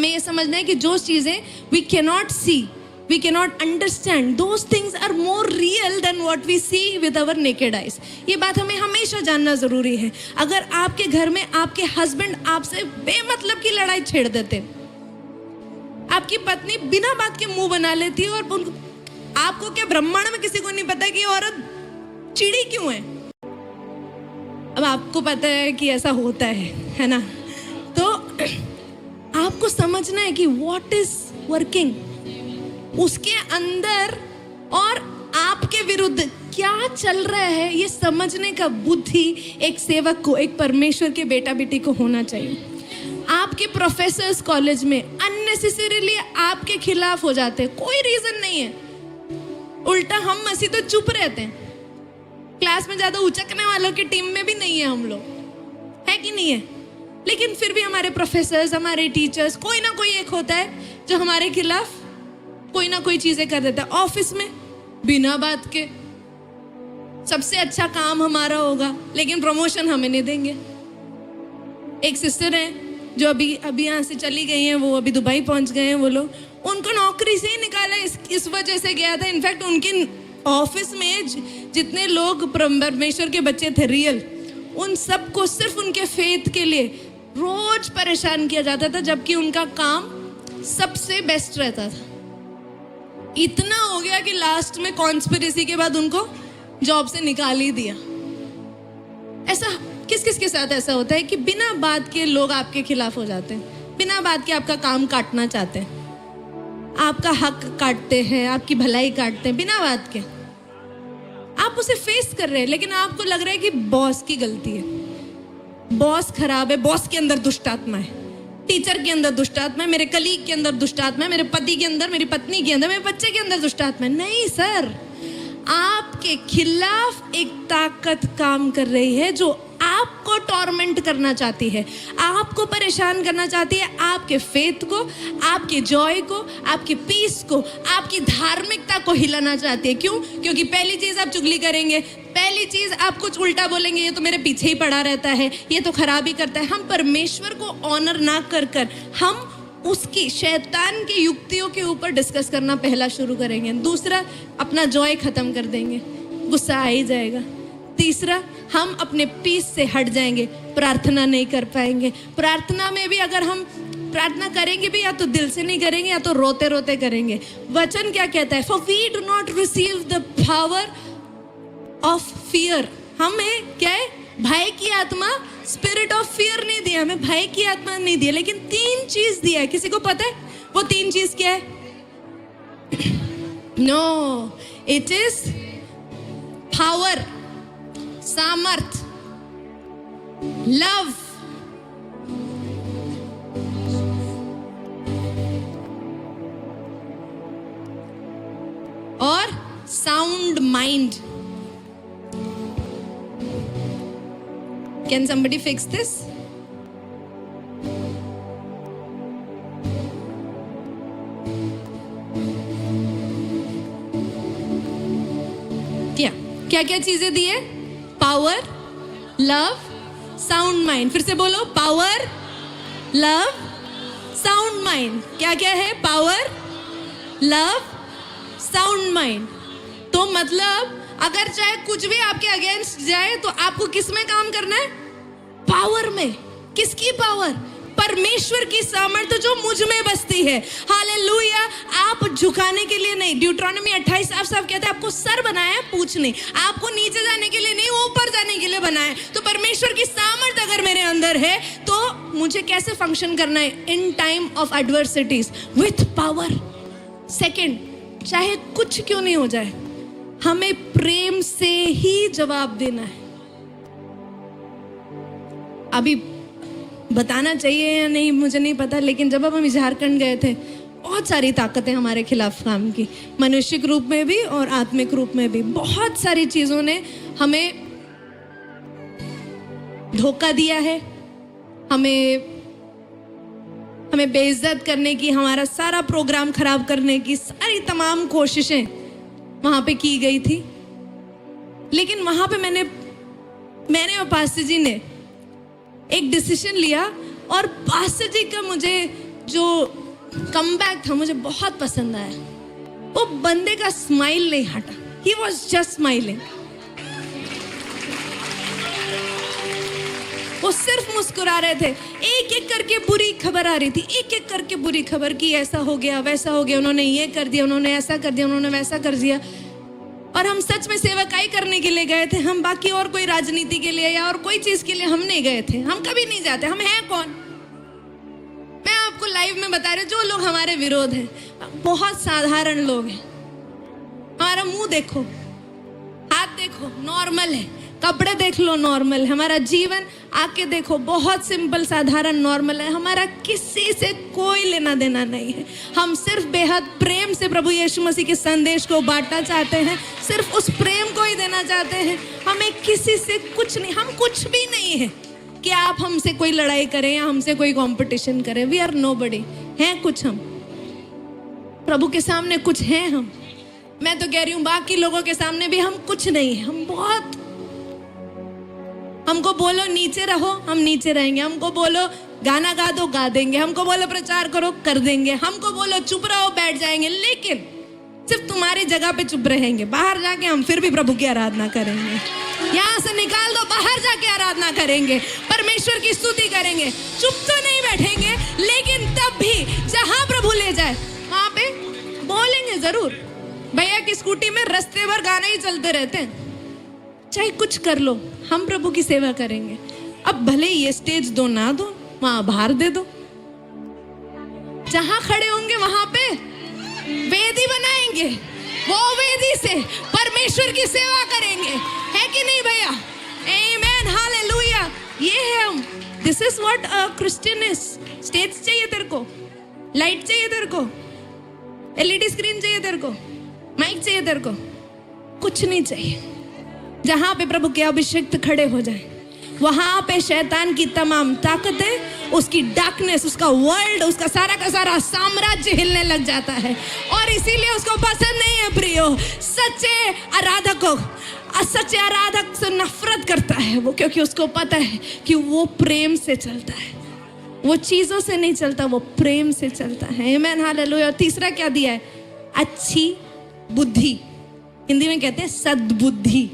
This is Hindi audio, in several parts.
हमें ये समझना है कि जो चीज़ें we cannot see, we cannot understand, those things are more real than what we see with our naked eyes. ये बात हमें हमेशा जानना ज़रूरी है. अगर आपके घर में आपके हस्बैंड आपसे बेमतलब की लड़ाई छेड़ देते, आपकी पत्नी बिना बात के मुंह बना लेती है और आपको क्या ब्रह्मांड में किसी को नहीं पता कि ये औरत चिड़ी क्यों है. अब आपको पता है कि ऐसा होता है ना. तो आपको समझना है कि व्हाट इज वर्किंग उसके अंदर और आपके विरुद्ध क्या चल रहा है, ये समझने का बुद्धि एक सेवक को, एक परमेश्वर के बेटा बेटी को होना चाहिए. आपके प्रोफेसर्स कॉलेज में अननेसेसरीली आपके खिलाफ हो जाते हैं, कोई रीजन नहीं है. उल्टा हम मसीह तो चुप रहते हैं. क्लास में ज्यादा उचकने वालों की टीम में भी नहीं है हम लोग, है कि नहीं है. लेकिन फिर भी हमारे प्रोफेसर्स, हमारे टीचर्स, कोई ना कोई एक होता है जो हमारे खिलाफ कोई ना कोई चीजें कर देता है. ऑफिस में बिना बात के सबसे अच्छा काम हमारा होगा लेकिन प्रमोशन हमें नहीं देंगे. एक सिस्टर है जो अभी यहाँ से चली गई हैं, वो अभी दुबई पहुंच गए हैं. वो लोग उनको नौकरी से ही निकाला इस वजह से गया था. इनफैक्ट उनके ऑफिस में जितने लोग परमेश्वर के बच्चे थे रियल, उन सबको सिर्फ उनके फेथ के लिए रोज परेशान किया जाता था, जबकि उनका काम सबसे बेस्ट रहता था. इतना हो गया कि लास्ट में कॉन्स्पिरेसी के बाद उनको जॉब से निकाल ही दिया. ऐसा किस किस के साथ ऐसा होता है कि बिना बात के लोग आपके खिलाफ हो जाते हैं, बिना बात के आपका काम काटना चाहते हैं, आपका हक काटते हैं, आपकी भलाई काटते हैं बिना बात के. आप उसे फेस कर रहे हैं लेकिन आपको लग रहा है कि बॉस की गलती है, बॉस खराब है, बॉस के अंदर दुष्ट आत्मा है, टीचर के अंदर दुष्ट आत्मा है, मेरे कलीग के अंदर दुष्ट आत्मा है, मेरे पति के अंदर, मेरी पत्नी के अंदर, मेरे बच्चे के अंदर दुष्ट आत्मा है. नहीं सर, आपके खिलाफ एक ताकत काम कर रही है जो आपको टॉर्मेंट करना चाहती है, आपको परेशान करना चाहती है, आपके फेथ को, आपके जॉय को, आपके पीस को, आपकी धार्मिकता को हिलाना चाहती है. क्यों? क्योंकि पहली चीज आप चुगली करेंगे, पहली चीज आप कुछ उल्टा बोलेंगे, ये तो मेरे पीछे ही पड़ा रहता है, ये तो खराब ही करता है. हम परमेश्वर को ऑनर ना कर हम उसकी शैतान की युक्तियों के ऊपर डिस्कस करना पहला शुरू करेंगे. दूसरा, अपना जॉय खत्म कर देंगे, गुस्सा आ ही जाएगा. तीसरा, हम अपने पीस से हट जाएंगे, प्रार्थना नहीं कर पाएंगे. प्रार्थना में भी अगर हम प्रार्थना करेंगे भी या तो दिल से नहीं करेंगे या तो रोते रोते करेंगे. वचन क्या कहता है? For we do not receive the power of fear. हमें क्या है? भय की आत्मा, स्पिरिट ऑफ फियर नहीं दिया, हमें भय की आत्मा नहीं दिया, लेकिन 3 चीज दिया है. किसी को पता है वो 3 चीज क्या है? नो, इट इज पावर, सामर्थ, लव. और sound mind. Can somebody fix this? क्या क्या चीजें दी है? Power, love, sound mind. फिर से बोलो, पावर, लव, साउंड माइंड. क्या क्या है? Power, love, sound mind. तो मतलब अगर चाहे कुछ भी आपके अगेंस्ट जाए तो आपको किस में काम करना है? पावर में. किसकी पावर? परमेश्वर की सामर्थ्य जो मुझ में बसती है. हालेलुया. आप झुकाने के लिए नहीं. ड्यूट्रॉनमी 28 साफ कहता है आपको सर बनाया है, पूछ नहीं. आपको नीचे जाने के लिए नहीं, ऊपर जाने के लिए बनाया है. तो परमेश्वर की सामर्थ्य अगर मेरे अंदर है तो मुझे कैसे फंक्शन करना है? In time of adversities with power. Second, चाहे कुछ क्यों नहीं हो जाए, हमें प्रेम से ही जवाब देना है. अभी बताना चाहिए या नहीं मुझे नहीं पता, लेकिन जब हम झारखंड गए थे, बहुत सारी ताकतें हमारे खिलाफ काम की, मनुष्यिक रूप में भी और आत्मिक रूप में भी. बहुत सारी चीजों ने हमें धोखा दिया है, हमें बेइज्जत करने की, हमारा सारा प्रोग्राम खराब करने की सारी तमाम कोशिशें वहां पे की गई थी. लेकिन वहां पे मैंने और पास्टर जी ने एक डिसीजन लिया, और पास्टर जी का मुझे जो कमबैक था मुझे बहुत पसंद आया। वो बंदे का स्माइल नहीं हटा, ही वॉज जस्ट स्माइलिंग। वो सिर्फ मुस्कुरा रहे थे। एक एक करके बुरी खबर आ रही थी, एक एक करके बुरी खबर की ऐसा हो गया, वैसा हो गया, उन्होंने ये कर दिया, उन्होंने ऐसा कर दिया, उन्होंने वैसा कर दिया। और हम सच में सेवकाई करने के लिए गए थे, हम बाकी और कोई राजनीति के लिए या और कोई चीज के लिए हम नहीं गए थे। हम कभी नहीं जाते, हम हैं कौन? मैं आपको लाइव में बता रही हूँ, जो लोग हमारे विरोध हैं बहुत साधारण लोग हैं। हमारा मुंह देखो, हाथ देखो, नॉर्मल है, कपड़े देख लो, नॉर्मल है, हमारा जीवन आके देखो, बहुत सिंपल साधारण नॉर्मल है। हमारा किसी से कोई लेना देना नहीं है। हम सिर्फ बेहद प्रेम से प्रभु यीशु मसीह के संदेश को बांटना चाहते हैं, सिर्फ उस प्रेम को ही देना चाहते हैं। हमें किसी से कुछ नहीं, हम कुछ भी नहीं है कि आप हमसे कोई लड़ाई करें या हमसे कोई कंपटीशन करें। We are nobody. हैं कुछ हम प्रभु के सामने, कुछ हैं हम। मैं तो कह रही हूँ बाकी लोगों के सामने भी हम कुछ नहीं है। हम बहुत, हमको बोलो नीचे रहो, हम नीचे रहेंगे। हमको बोलो गाना गा दो, गा देंगे। हमको बोलो प्रचार करो, कर देंगे। हमको बोलो चुप रहो, बैठ जाएंगे। लेकिन सिर्फ तुम्हारी जगह पे चुप रहेंगे। बाहर जाके हम फिर भी प्रभु की आराधना करेंगे। यहाँ से निकाल दो, बाहर जाके आराधना करेंगे, परमेश्वर की स्तुति करेंगे। चुप तो नहीं बैठेंगे, लेकिन तब भी जहां प्रभु ले जाए वहां पे बोलेंगे जरूर। भैया की स्कूटी में रास्ते भर गाने ही चलते रहते हैं, चाहे कुछ कर लो, हम प्रभु की सेवा करेंगे। अब भले ये स्टेज दो ना दो, वहां बाहर दे दो, जहां खड़े होंगे वहां पे वेदी बनाएंगे, वो वेदी से परमेश्वर की सेवा करेंगे। है कि नहीं भैया? आमेन, हालेलुया। ये है हम। This is what a Christian is. Stage चाहिए तेरे को, लाइट चाहिए तेरे को, एलईडी स्क्रीन चाहिए तेरे को, माइक चाहिए तेरे को, कुछ नहीं चाहिए। जहां पे प्रभु के अभिषिक्त खड़े हो जाए, वहां पे शैतान की तमाम ताकतें, उसकी डार्कनेस, उसका वर्ल्ड, उसका सारा का सारा साम्राज्य हिलने लग जाता है। और इसीलिए उसको पसंद नहीं है प्रियो, सच्चे आराधक से नफरत करता है वो, क्योंकि उसको पता है कि वो प्रेम से चलता है, वो चीजों से नहीं चलता, वो प्रेम से चलता है। आमेन, हालेलुया। और तीसरा क्या दिया है? अच्छी बुद्धि। हिंदी में कहते हैं सद्बुद्धि।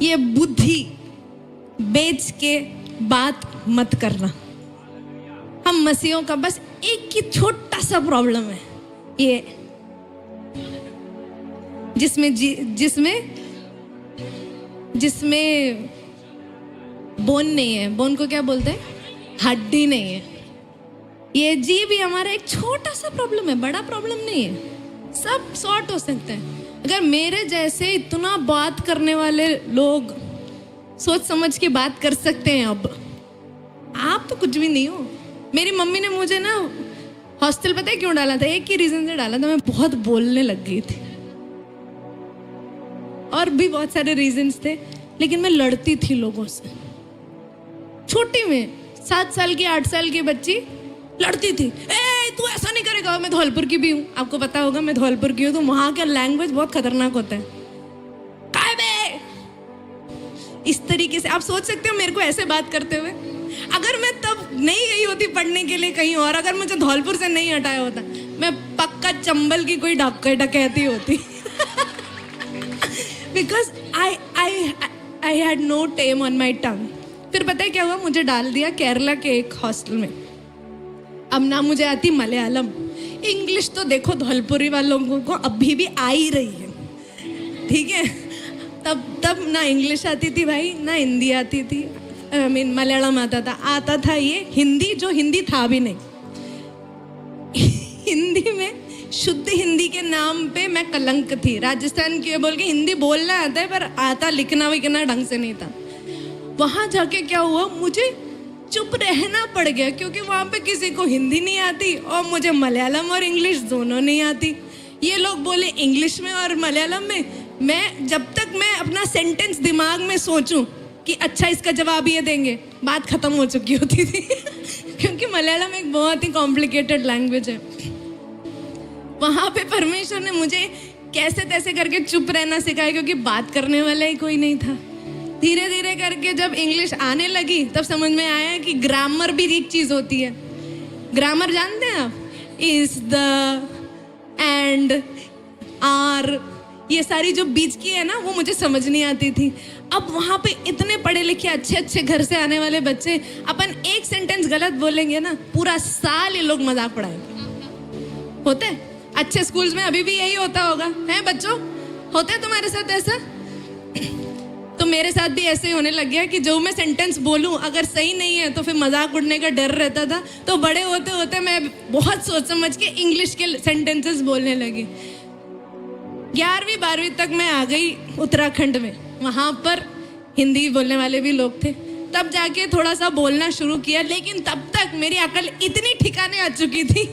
ये बुद्धि बेच के बात मत करना। हम मसीहों का बस एक ही छोटा सा प्रॉब्लम है, ये जिसमें बोन नहीं है। बोन को क्या बोलते हैं? हड्डी नहीं है। ये जी भी हमारा एक छोटा सा प्रॉब्लम है, बड़ा प्रॉब्लम नहीं है, सब सॉर्ट हो सकते हैं। अगर मेरे जैसे इतना बात करने वाले लोग सोच समझ के बात कर सकते हैं, अब आप तो कुछ भी नहीं हो। मेरी मम्मी ने मुझे ना हॉस्टल, पता है क्यों डाला था? एक ही रीजन से डाला था, मैं बहुत बोलने लग गई थी। और भी बहुत सारे रीजंस थे, लेकिन मैं लड़ती थी लोगों से। छोटी में 7 साल की 8 साल की बच्ची लड़ती थी, ए तू ऐसा नहीं करेगा। मैं धौलपुर की भी हूँ, आपको पता होगा मैं धौलपुर की हूँ, तो वहां का लैंग्वेज बहुत खतरनाक होता है। काय बे, इस तरीके से आप सोच सकते हो मेरे को ऐसे बात करते हुए। अगर मैं तब नहीं गई होती पढ़ने के लिए कहीं और, अगर मुझे धौलपुर से नहीं हटाया होता, मैं पक्का चंबल की कोई डकैती होती। Because I had no tame on my tongue. फिर पता है क्या हुआ? मुझे डाल दिया केरला के एक हॉस्टल में। अब ना मुझे आती मलयालम, इंग्लिश तो देखो धौलपुरी वालों को अभी भी आ ही रही है, ठीक है। तब ना इंग्लिश आती थी भाई, ना हिंदी आती थी, मलयालम आता था ये हिंदी, जो हिंदी था भी नहीं। हिंदी में शुद्ध हिंदी के नाम पे मैं कलंक थी। राजस्थान की बोल के हिंदी बोलना आता है, पर आता लिखना विखना ढंग से नहीं था। वहां जाके क्या हुआ, मुझे चुप रहना पड़ गया, क्योंकि वहां पे किसी को हिंदी नहीं आती और मुझे मलयालम और इंग्लिश दोनों नहीं आती। ये लोग बोले इंग्लिश में और मलयालम में, मैं जब तक मैं अपना सेंटेंस दिमाग में सोचूं कि अच्छा इसका जवाब ये देंगे, बात खत्म हो चुकी होती थी। क्योंकि मलयालम एक बहुत ही कॉम्प्लिकेटेड लैंग्वेज है। वहां पे परमेश्वर ने मुझे कैसे तैसे करके चुप रहना सिखाया, क्योंकि बात करने वाला ही कोई नहीं था। धीरे धीरे करके जब इंग्लिश आने लगी तब समझ में आया कि ग्रामर भी एक चीज़ होती है। ग्रामर जानते हैं आप? इज, द, एंड, आर, ये सारी जो बीच की है ना, वो मुझे समझ नहीं आती थी। अब वहाँ पे इतने पढ़े लिखे अच्छे अच्छे घर से आने वाले बच्चे, अपन एक सेंटेंस गलत बोलेंगे ना, पूरा साल ये लोग मजाक पढ़ाएंगे। होता है अच्छे स्कूल्स में, अभी भी यही होता होगा, है बच्चों? होता है तुम्हारे साथ ऐसा? तो मेरे साथ भी ऐसे ही होने लग गया कि जो मैं सेंटेंस बोलूं अगर सही नहीं है तो फिर मजाक उड़ने का डर रहता था। तो बड़े होते होते मैं बहुत सोच समझ के इंग्लिश के सेंटेंसेस बोलने लगी। 11वीं 12वीं तक मैं आ गई उत्तराखंड में, वहाँ पर हिंदी बोलने वाले भी लोग थे, तब जाके थोड़ा सा बोलना शुरू किया। लेकिन तब तक मेरी अकल इतनी ठिकाने आ चुकी थी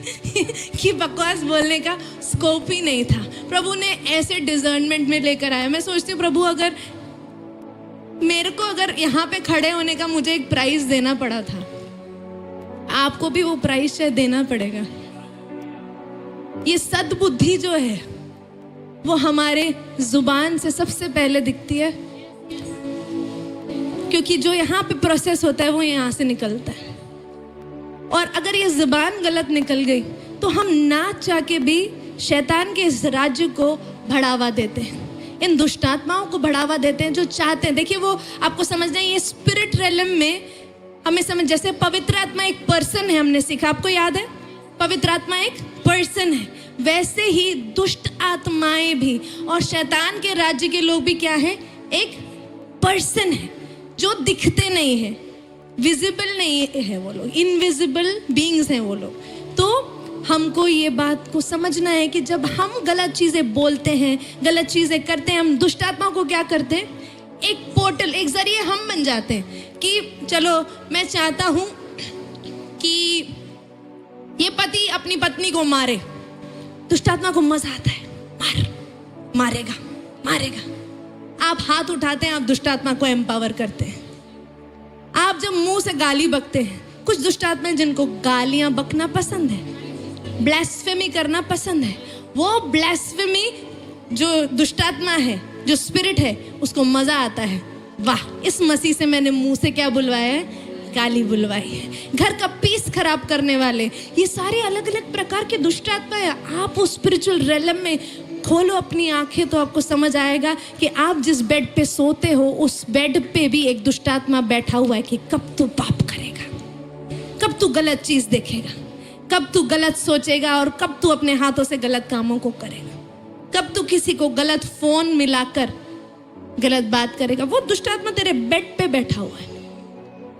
कि बकवास बोलने का स्कोप ही नहीं था। प्रभु ने ऐसे डिजर्नमेंट में लेकर आया। मैं सोचती हूँ प्रभु, अगर मेरे को अगर यहाँ पे खड़े होने का मुझे एक प्राइज देना पड़ा था, आपको भी वो प्राइज शायद देना पड़ेगा। ये सद्बुद्धि जो है वो हमारे जुबान से सबसे पहले दिखती है, क्योंकि जो यहाँ पे प्रोसेस होता है वो यहाँ से निकलता है। और अगर ये जुबान गलत निकल गई तो हम ना चाह के भी शैतान के इस राज्य को बढ़ावा देते हैं, इन दुष्ट आत्माओं को बढ़ावा देते हैं जो चाहते हैं। देखिए, वो आपको समझना है, ये स्पिरिट रेलम में हमें समझ, जैसे पवित्र आत्मा एक पर्सन है, हमने सीखा, आपको याद है पवित्र आत्मा एक पर्सन है, वैसे ही दुष्ट आत्माएं भी और शैतान के राज्य के लोग भी क्या है? एक पर्सन है जो दिखते नहीं है, विजिबल नहीं है वो लोग, इनविजिबल बीइंग्स हैं वो लोग। तो हमको ये बात को समझना है कि जब हम गलत चीज़ें बोलते हैं, गलत चीज़ें करते हैं, हम दुष्ट आत्मा को क्या करते हैं? एक पोर्टल, एक जरिए हम बन जाते हैं कि चलो मैं चाहता हूँ कि ये पति अपनी पत्नी को मारे, दुष्ट आत्मा को मजा आता है, मारेगा मारेगा। आप हाथ उठाते हैं, आप दुष्ट आत्मा को एम्पावर करते हैं। आप जब मुंह से गाली बकते हैं, कुछ दुष्ट आत्मा जिनको गालियां बकना पसंद है, ब्लास्फेमी करना पसंद है, वो ब्लास्फेमी जो दुष्टात्मा है, जो स्पिरिट है, उसको मजा आता है। वाह, इस मसीह से मैंने मुंह से क्या बुलवाया है? गाली बुलवाई है। घर का पीस खराब करने वाले, ये सारे अलग अलग प्रकार के दुष्ट आत्मा है। आप उस स्पिरिचुअल रेलम में खोलो अपनी आंखें तो आपको समझ आएगा कि आप जिस बेड पे सोते हो उस बेड पे भी एक दुष्ट आत्मा बैठा हुआ है कि कब तू पाप करेगा, कब तू गलत चीज देखेगा, कब तू गलत सोचेगा और कब तू अपने हाथों से गलत कामों को करेगा, कब तू किसी को गलत फोन मिलाकर गलत बात करेगा। वो दुष्ट आत्मा तेरे बेड पे बैठा हुआ है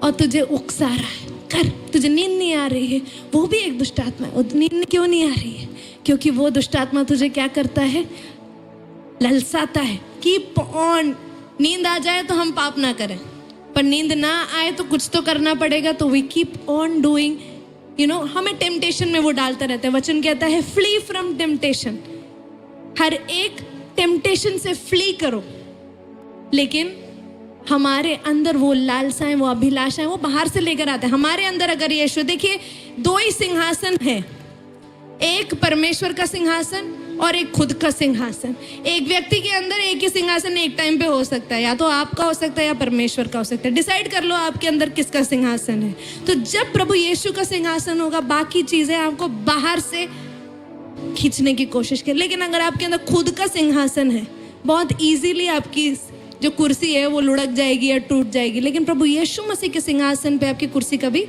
और तुझे उकसा रहा है, कर, तुझे नींद नहीं आ रही है, वो भी एक दुष्ट आत्मा है। नींद क्यों नहीं आ रही है? क्योंकि वो दुष्ट आत्मा तुझे क्या करता है? ललसाता है। कीप ऑन, नींद आ जाए तो हम पाप ना करें, पर नींद ना आए तो कुछ तो करना पड़ेगा, तो वी कीप ऑन डूइंग, हमें टेम्पटेशन में वो डालता रहता है। वचन कहता है फ्ली फ्रॉम टेम्पटेशन, हर एक टेम्पटेशन से फ्ली करो, लेकिन हमारे अंदर वो लालसाएं, वो अभिलाषाएं, वो बाहर से लेकर आते हैं। हमारे अंदर अगर यीशु, देखिए 2 ही सिंहासन है, एक परमेश्वर का सिंहासन और एक खुद का सिंहासन। एक व्यक्ति के अंदर एक ही सिंहासन एक टाइम पे हो सकता है, या तो आपका हो सकता है या परमेश्वर का हो सकता है। डिसाइड कर लो आपके अंदर किसका सिंहासन है। तो जब प्रभु यीशु का सिंहासन होगा, बाकी चीजें आपको बाहर से खींचने की कोशिश करें। लेकिन अगर आपके अंदर खुद का सिंहासन है, बहुत इजीली आपकी जो कुर्सी है वो लुढ़क जाएगी या टूट जाएगी। लेकिन प्रभु यीशु मसीह के सिंहासन पे आपकी कुर्सी कभी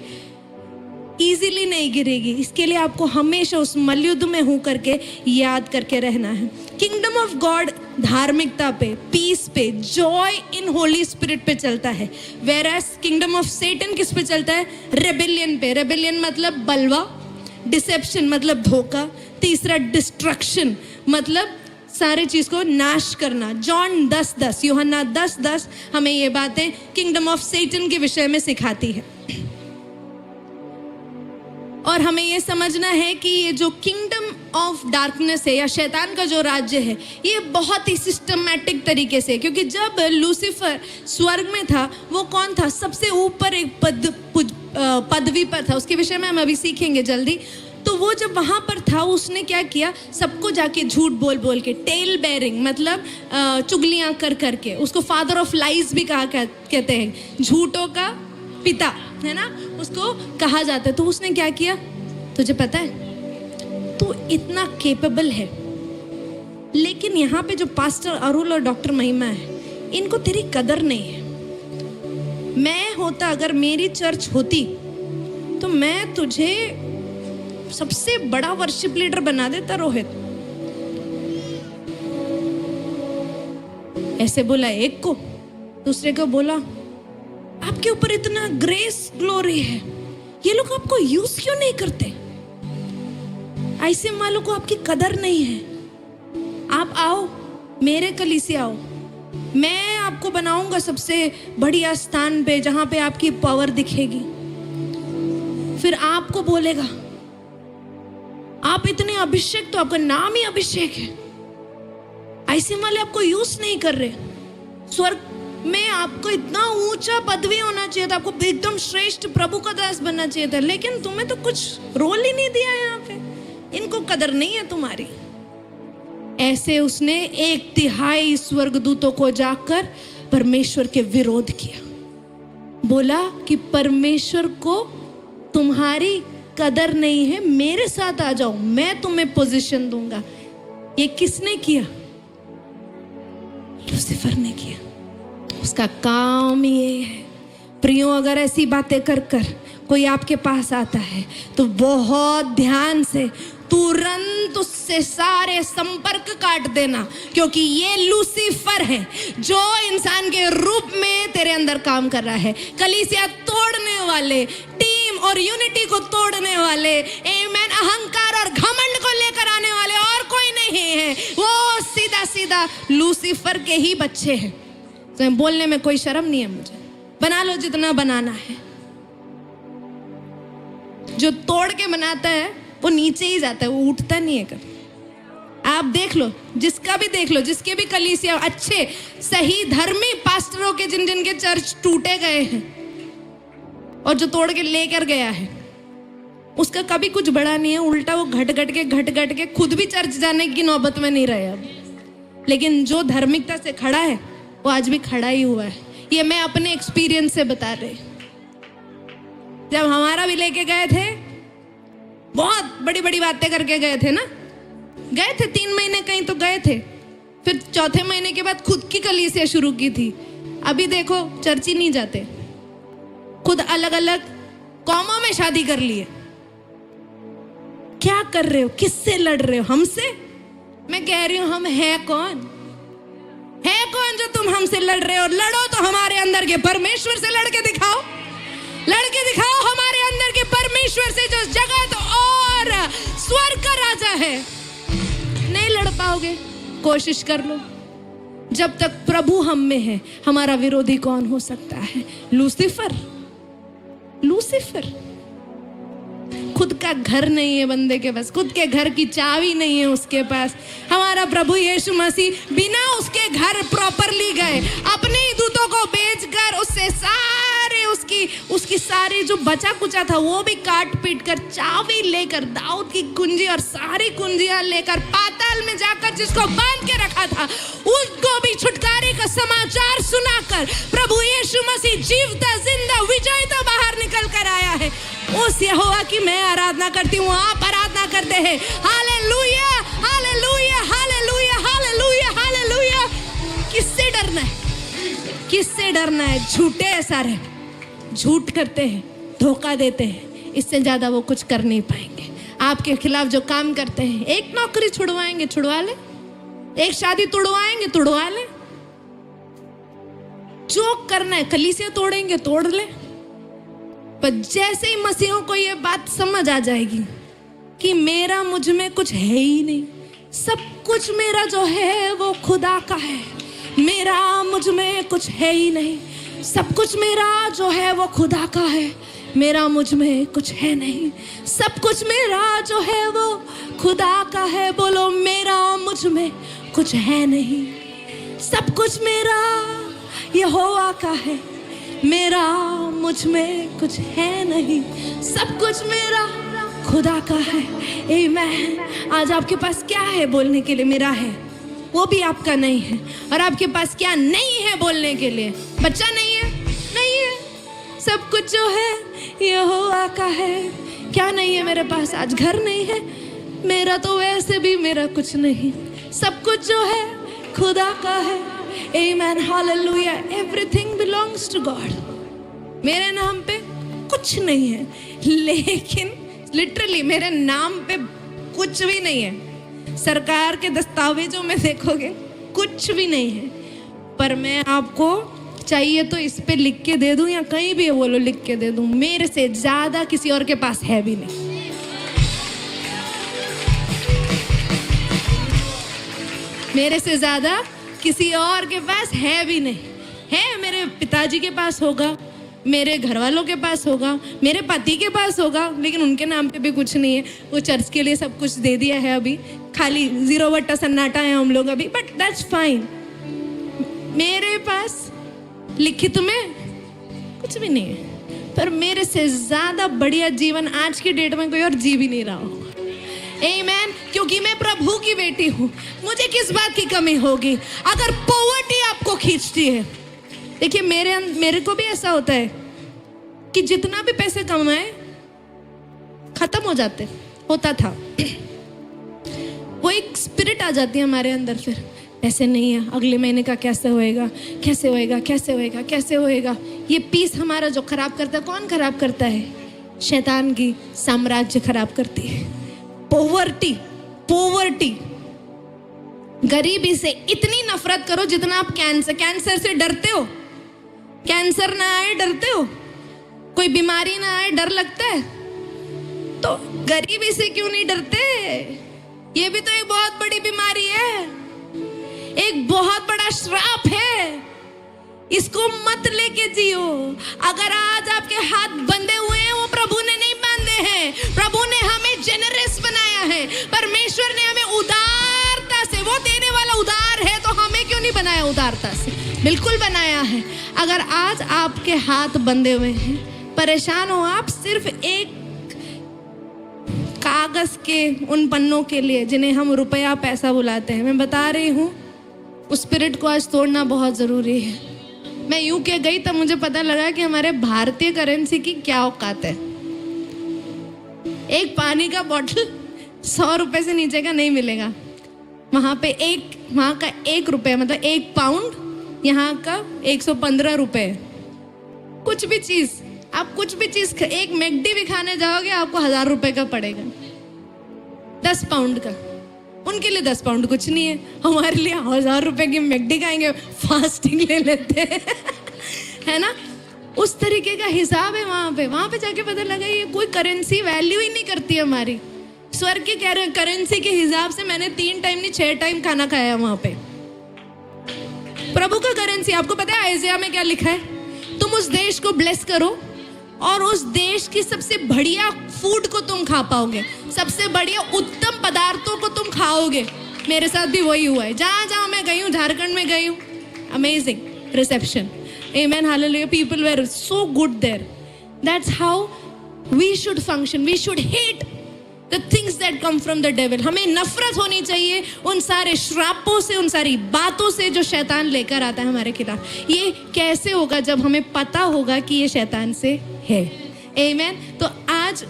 इजीली नहीं गिरेगी। इसके लिए आपको हमेशा उस मलयुद्ध में हो करके याद करके रहना है। किंगडम ऑफ गॉड धार्मिकता पे, पीस पे, जॉय इन होली स्पिरिट पे चलता है, वेरएस किंगडम ऑफ सैटन किस पे चलता है? रेबेलियन पे। रेबेलियन मतलब बलवा, डिसेप्शन मतलब धोखा, तीसरा डिस्ट्रक्शन मतलब सारे चीज को नाश करना। जॉन 10:10, यूहन्ना 10:10 हमें ये बातें किंगडम ऑफ सैटन के विषय में सिखाती है। और हमें ये समझना है कि ये जो किंगडम ऑफ डार्कनेस है या शैतान का जो राज्य है, ये बहुत ही सिस्टमैटिक तरीके से, क्योंकि जब लूसीफर स्वर्ग में था, वो कौन था? सबसे ऊपर एक पदवी पर था। उसके विषय में हम अभी सीखेंगे जल्दी। तो वो जब वहाँ पर था उसने क्या किया, सबको जाके झूठ बोल बोल के, टेल बेयरिंग मतलब चुगलियाँ कर करके, उसको फादर ऑफ लाइज भी कहते हैं, झूठों का पिता है ना, उसको कहा जाता है। तो उसने क्या किया, तुझे पता है तू इतना केपेबल है, लेकिन यहाँ पे जो पास्टर अरुल और डॉक्टर महिमा है इनको तेरी कदर नहीं है। मैं होता, अगर मेरी चर्च होती तो मैं तुझे सबसे बड़ा वर्शिप लीडर बना देता रोहित। ऐसे बोला एक को, दूसरे को बोला आपके ऊपर इतना ग्रेस ग्लोरी है, ये लोग आपको यूज क्यों नहीं करते, ऐसे वालों को आपकी कदर नहीं है। आप आओ मेरे कलीसिया आओ, मैं आपको बनाऊंगा सबसे बढ़िया स्थान पे जहां पे आपकी पावर दिखेगी। फिर आपको बोलेगा आप इतने अभिषेक, तो आपका नाम ही अभिषेक है, ऐसे वाले आपको यूज नहीं कर रहे। स्वर्ग में आपको इतना ऊंचा पदवी होना चाहिए था, आपको एकदम श्रेष्ठ प्रभु का दास बनना चाहिए था, लेकिन तुम्हें तो कुछ रोल ही नहीं दिया यहाँ पे, इनको कदर नहीं है तुम्हारी। ऐसे उसने 1/3 स्वर्गदूतों को जाकर परमेश्वर के विरोध किया, बोला कि परमेश्वर को तुम्हारी कदर नहीं है, मेरे साथ आ जाओ, मैं तुम्हें पोजीशन दूंगा। ये किसने किया, लूसीफर ने किया। उसका काम ये है प्रियो, अगर ऐसी बातें कर कर कोई आपके पास आता है तो बहुत ध्यान से तुरंत उससे सारे संपर्क काट देना, क्योंकि ये लूसीफर है जो इंसान के रूप में तेरे अंदर काम कर रहा है। कलीसिया तोड़ने वाले, टीम और यूनिटी को तोड़ने वाले, आमेन, अहंकार और घमंड को लेकर आने वाले और कोई नहीं है, वो सीधा सीधा लूसीफर के ही बच्चे हैं। तो बोलने में कोई शर्म नहीं है मुझे, बना लो जितना बनाना है। जो तोड़ के बनाता है वो नीचे ही जाता है, वो उठता नहीं है कभी। आप देख लो, जिसका भी देख लो, जिसके भी कलीसिया अच्छे सही धर्मी पास्टरों के जिन जिन के चर्च टूटे गए हैं और जो तोड़ के लेकर गया है, उसका कभी कुछ बड़ा नहीं है, उल्टा वो घट घट के खुद भी चर्च जाने की नौबत में नहीं रहे अब। लेकिन जो धार्मिकता से खड़ा है वो आज भी खड़ा ही हुआ है। ये मैं अपने एक्सपीरियंस से बता रही। जब हमारा भी लेके गए थे, बहुत बड़ी बड़ी बातें करके गए थे ना, गए थे 3 महीने कहीं तो गए थे, फिर 4थे महीने के बाद खुद की कलीसिया शुरू की थी। अभी देखो चर्च ही नहीं जाते, खुद अलग अलग कौमों में शादी कर लिए। क्या कर रहे हो, किससे लड़ रहे हो, हमसे? मैं कह रही हूं हम है कौन जो तुम हमसे लड़ रहे हो? लड़ो तो हमारे अंदर के परमेश्वर से लड़के दिखाओ, लड़के दिखाओ हमारे अंदर के परमेश्वर से जो जगत और स्वर्ग का राजा है। नहीं लड़ पाओगे, कोशिश कर लो। जब तक प्रभु हम में है, हमारा विरोधी कौन हो सकता है? लूसीफर। खुद का घर नहीं है बंदे के पास, खुद के घर की चाबी नहीं है उसके पास। हमारा प्रभु यीशु मसीह बिना उसके घर प्रॉपरली गए, अपने ही दूतों को भेजकर उससे सारे उसकी सारी जो बचा कुचा था वो भी काट पीट कर, चाबी लेकर, दाऊद की कुंजी और सारी कुंजियां लेकर, पाताल में जाकर जिसको बांध के रखा था उसको भी छुटकारे का समाचार सुनाकर प्रभु यीशु मसीह जीवता जिंदा विजयता बाहर निकल कर आया है। उस यहोवा की मैं आराधना करती हूँ, आप आराधना करते हैं। Hallelujah, hallelujah, hallelujah, hallelujah, hallelujah. किससे डरना है? किससे डरना है? झूठे है सारे, झूठ करते हैं, धोखा देते हैं, इससे ज्यादा वो कुछ कर नहीं पाएंगे। आपके खिलाफ जो काम करते हैं, एक नौकरी छुड़वाएंगे, छुड़वा ले, एक शादी तुड़वाएंगे, तुड़वा ले, जो करना है, कलीसिया तोड़ेंगे, तोड़ ले। पर जैसे ही मसीहों को ये बात समझ आ जाएगी कि मेरा मुझ में कुछ है ही नहीं, सब कुछ मेरा जो है वो खुदा का है, मेरा मुझ में कुछ है ही नहीं, सब कुछ मेरा जो है वो खुदा का है, मेरा मुझ में कुछ है नहीं, सब कुछ मेरा जो है वो खुदा का है। बोलो मेरा मुझ में कुछ है नहीं, सब कुछ मेरा यहोवा का है, मेरा मुझ में कुछ है नहीं, सब कुछ मेरा खुदा का है। आमीन। आज आपके पास क्या है बोलने के लिए? मेरा है, वो भी आपका नहीं है। और आपके पास क्या नहीं है बोलने के लिए? बच्चा नहीं है, नहीं है। सब कुछ जो है यहोवा का है। क्या नहीं है मेरे पास? आज घर नहीं है मेरा, तो वैसे भी मेरा कुछ नहीं। सब कुछ जो है खुदा का है। आमीन, hallelujah. Everything belongs to God. मेरे नाम पे कुछ नहीं है, लेकिन लिटरली मेरे नाम पे कुछ भी नहीं है। सरकार के दस्तावेजों में देखोगे कुछ भी नहीं है, पर मैं आपको चाहिए तो इस पे लिख के दे दूं, या कहीं भी बोलो लिख के दे दूं, मेरे से ज्यादा किसी और के पास है भी नहीं। मेरे से ज्यादा किसी और के पास है भी नहीं। है मेरे पिताजी के पास होगा, मेरे घर वालों के पास होगा, मेरे पति के पास होगा, लेकिन उनके नाम पे भी कुछ नहीं है। वो चर्च के लिए सब कुछ दे दिया है, अभी खाली 0 बट्टा सन्नाटा है हम लोग अभी, बट दैट्स फाइन। मेरे पास लिखित में कुछ भी नहीं है, पर मेरे से ज्यादा बढ़िया जीवन आज की डेट में कोई और जी भी नहीं रहा होगा। आमीन। क्योंकि मैं प्रभु की बेटी हूँ, मुझे किस बात की कमी होगी अगर पॉवर्टी आपको खींचती है। देखिए मेरे को भी ऐसा होता है कि जितना भी पैसे कमाए खत्म हो जाते, होता था। वो एक स्पिरिट आ जाती है हमारे अंदर, फिर पैसे नहीं है, अगले महीने का कैसे होएगा, कैसे होएगा, कैसे होएगा, कैसे होएगा। ये पीस हमारा जो खराब करता है, कौन खराब करता है? शैतान की साम्राज्य खराब करती है। पॉवर्टी। गरीबी से इतनी नफरत करो जितना आप कैंसर से डरते हो। कैंसर ना आए डरते हो, कोई बीमारी ना आए डर लगता है, तो गरीबी से क्यों नहीं डरते? ये भी तो एक बहुत बड़ी बीमारी है, एक बहुत बड़ा श्राप है। इसको मत लेके जियो। अगर आज आपके हाथ बंधे हुए हैं, वो प्रभु ने नहीं बांधे हैं। प्रभु ने हमें जेनरस बनाया है, परमेश्वर ने हमें उदारता से, वो देने वाला उदार है, तो हमें क्यों नहीं बनाया उदारता से? बिल्कुल बनाया है। अगर आज आपके हाथ बंधे हुए हैं, परेशान हो आप सिर्फ एक कागज के उन पन्नों के लिए जिन्हें हम रुपया पैसा बुलाते हैं, मैं बता रही हूँ उस स्पिरिट को आज तोड़ना बहुत जरूरी है। मैं यूके गई तब मुझे पता लगा कि हमारे भारतीय करेंसी की क्या औकात है। एक पानी का बॉटल 100 रुपए से नीचे का नहीं मिलेगा। वहाँ का 1 रुपया मतलब 1 पाउंड, यहाँ का 115 रुपए। कुछ भी चीज एक मैकडी भी खाने जाओगे आपको 1000 रुपए का पड़ेगा, 10 पाउंड का। उनके लिए 10 पाउंड कुछ नहीं है, हमारे लिए 1000 रुपए की मैकडी खाएंगे, फास्टिंग ले लेते हैं है ना। उस तरीके का हिसाब है वहां पे जाके पता लगा ये कोई करेंसी वैल्यू ही नहीं करती हमारी। स्वर्ग की करेंसी के हिसाब से मैंने 3 टाइम नहीं 6 टाइम खाना खाया वहां पे। प्रभु का करेंसी आपको पता है आइज़िया में क्या लिखा है? तुम उस देश को ब्लेस करो और उस देश की सबसे बढ़िया फूड को तुम खा पाओगे, सबसे बढ़िया उत्तम पदार्थों को तुम खाओगे। मेरे साथ भी वही हुआ है। जहाँ मैं गई हूँ, झारखंड में गई हूँ, amazing reception. Amen, hallelujah. People were so good there. That's how we should function. We should hate the things that come from the devil. हमें नफरत होनी चाहिए उन सारे श्रापों से, उन सारी बातों से जो शैतान लेकर आता है हमारे खिलाफ। ये कैसे होगा? जब हमें पता होगा कि ये शैतान से है। आमेन। तो आज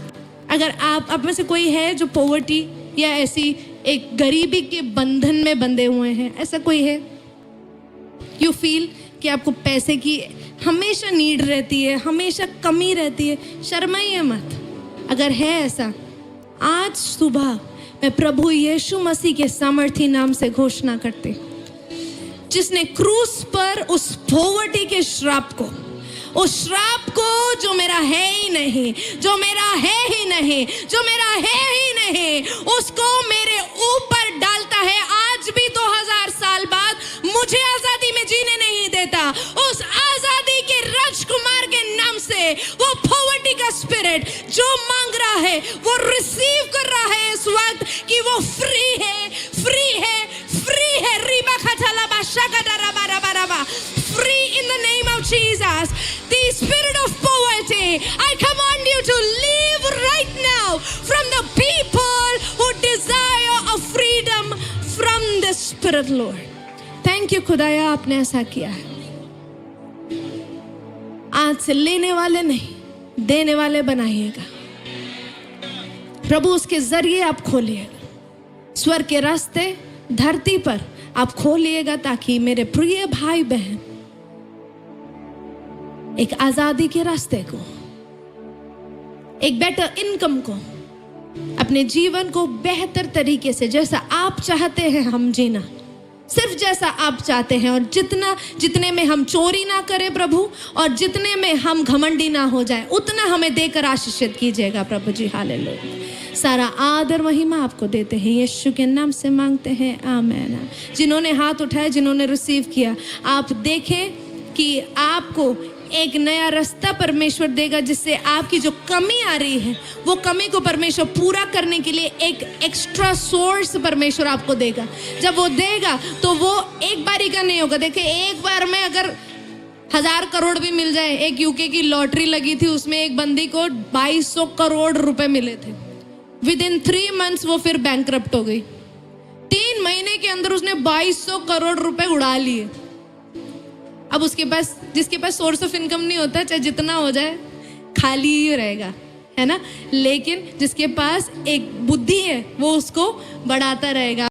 अगर आप में से कोई है जो पॉवर्टी या ऐसी एक गरीबी के बंधन में बंधे हुए हैं, ऐसा कोई है? यू फील कि आपको पैसे की हमेशा नीड रहती है, हमेशा कमी रहती है, शर्माइए मत। अगर है ऐसा, आज सुबह मैं प्रभु यीशु मसीह के सामर्थी नाम से घोषणा करती, जिसने क्रूस पर उस पॉवर्टी के श्राप को, उस श्राप को जो मेरा है ही नहीं, जो मेरा है ही नहीं, जो मेरा है ही नहीं, उसको मेरे ऊपर डालता है। आज भी 2000 साल बाद मुझे आजादी में जीने नहीं देता। उस आजादी के राजकुमार के नाम से वो पॉवर्टी का स्पिरिट जो मांग रहा है, वो रिसीव कर रहा है इस वक्त कि वो फ्री है, फ्री है, फ्री है। रीबा खचाला बाशा का डरा बारा बारा बा, free in the name of Jesus. The spirit of poverty, I command you to leave right now from the Spirit, Lord. Thank you खुदाया, आपने ऐसा किया है। आज से लेने वाले नहीं, देने वाले बनाइएगा प्रभु। उसके जरिए आप खोलिएगा स्वर्ग के रास्ते धरती पर, आप खोलिएगा ताकि मेरे प्रिय भाई बहन एक आजादी के रास्ते को, एक बेटर इनकम को, अपने जीवन को बेहतर तरीके से जैसा आप चाहते हैं हम जीना, सिर्फ जैसा आप चाहते हैं। और जितने में हम चोरी ना करें प्रभु, और जितने में हम घमंडी ना हो जाए, उतना हमें देकर आशीषित कीजिएगा प्रभु जी। हालेलुया। सारा आदर महिमा आपको देते हैं, यीशु के नाम से मांगते हैं, आमीन। जिन्होंने हाथ उठाए, जिन्होंने रिसीव किया, आप देखें कि आपको एक नया रास्ता परमेश्वर देगा, जिससे आपकी जो कमी आ रही है वो कमी को परमेश्वर पूरा करने के लिए एक एक्स्ट्रा सोर्स परमेश्वर आपको देगा। जब वो देगा तो वो एक बारी का नहीं होगा। देखिए, एक बार में अगर 1000 करोड़ भी मिल जाए, एक यूके की लॉटरी लगी थी, उसमें एक बंदी को 2200 करोड़ रुपए मिले थे। विदिन 3 मंथ्स वो फिर बैंकरप्ट हो गई। 3 महीने के अंदर उसने 2200 करोड़ रुपए उड़ा लिए। अब उसके पास, जिसके पास सोर्स ऑफ इनकम नहीं होता, चाहे जितना हो जाए खाली ही रहेगा, है ना। लेकिन जिसके पास एक बुद्धि है वो उसको बढ़ाता रहेगा।